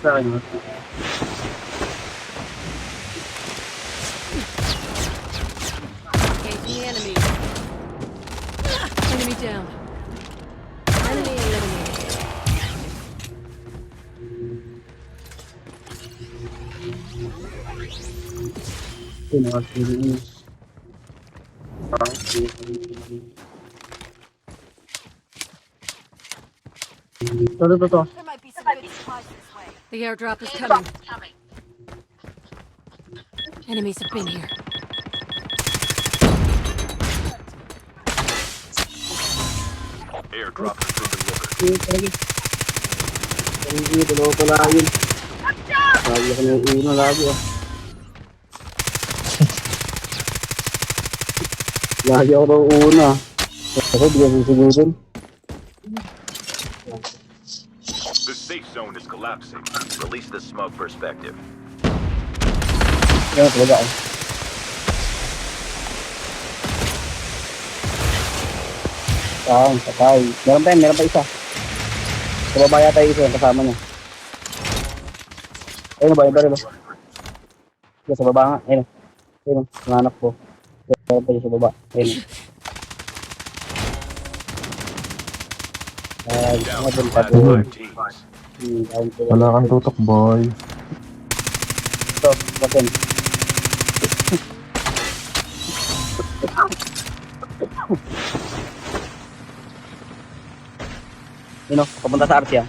Sa akin, Engaging the enemy. Enemy down. Enemy eliminated. Ito. There might be some good supplies this way. The airdrop is coming. Enemies have been here. Airdrop has been delivered. Hindi, dalawa pala yun. Sabi ko na yung uno lagi ah. Lagi ako daw una. Ako, bigyan ng siguro. The safe zone is collapsing. Release the smoke perspective. Yan, talaga ako. Patay. Meron pa isa. Sa baba yata yung isa yung kasama niya. Ayun ba, iba rin ba? Sa baba nga, ayun. Ayun, ang anak ko. Meron pa yung sa baba. Ayun. Down Ano to din the last pa? 5 teams. Wala kang tutok, boy. Ito, bakit? Yun o, papunta sa Arsia.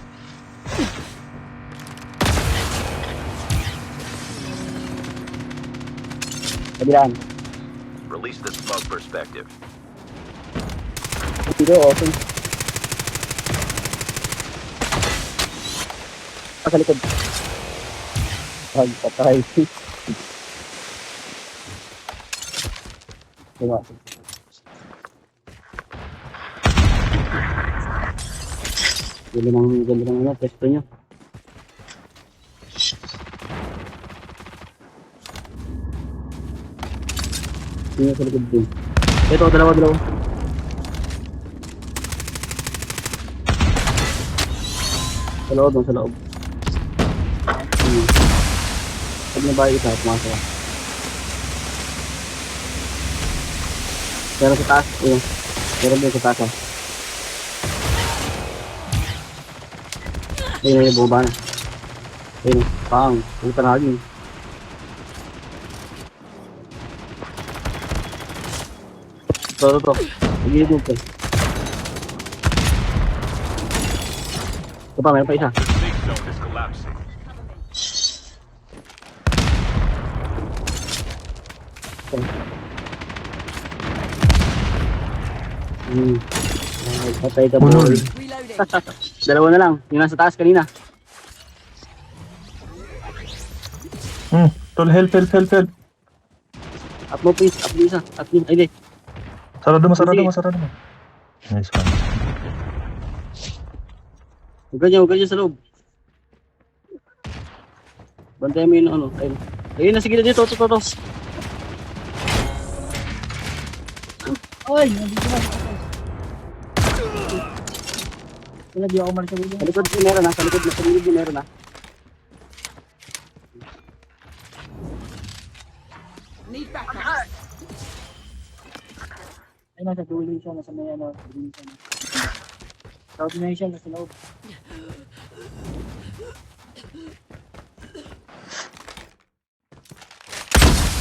Kabilaan. Release the smoke perspective. Dito, open. Sa likod. Ay, patay. Diba? Ganda ng ano, pesto nyo. Sino sa likod din? Ito, dalawa. Sa loob, sa loob. Pag na ba isa, pumasok. Pero sa taas, ayun. Meron din sa taas, oh. Ayun, bumaba na. Ayun, pang. Puta na lagi. Ito. Nagigilid mo. Ito pa, meron pa isa. The safe zone is collapsing. Ay, patay ka, boy. Reloading. Dalawa na lang. Yung nasa taas kanina. Tol, help. Up mo, please. Up mo isa. Up mo. Ay, hindi. Sarado mo. Sige. Nice one. Huwag ganyan sa loob. Bantayan mo yun, ano. Ayun. Ayun, nasa gilid dito. Ito. Ay, nandito na. Wala, di ako malis sa video. Sa likod din meron ha. Sa likod din meron ha. Need backup. Ay, nasa dulo siya. Nasa may ano. South na siya. Nasa loob.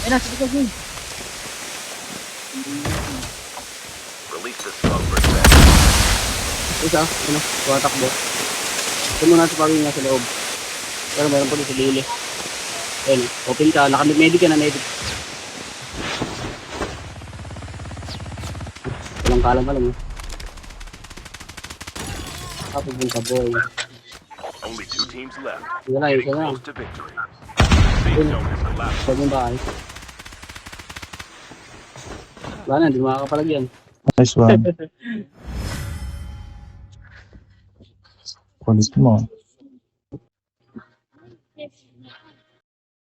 Ay, nasa likod yun. Release the smoke perspective. Isa, ano, tumatakbo. Ito muna sa pagiging nasa loob. Pero meron pa din sa dulo. Ayun, open ka, medic ka na medic. Walang kalam. Pupunta boy. Only 2 teams left. Isa na. Close to victory. The safe zone is collapsing. Huwag mong bahay. Wala na, hindi makakapalag yan. Nice one. Kulit mo.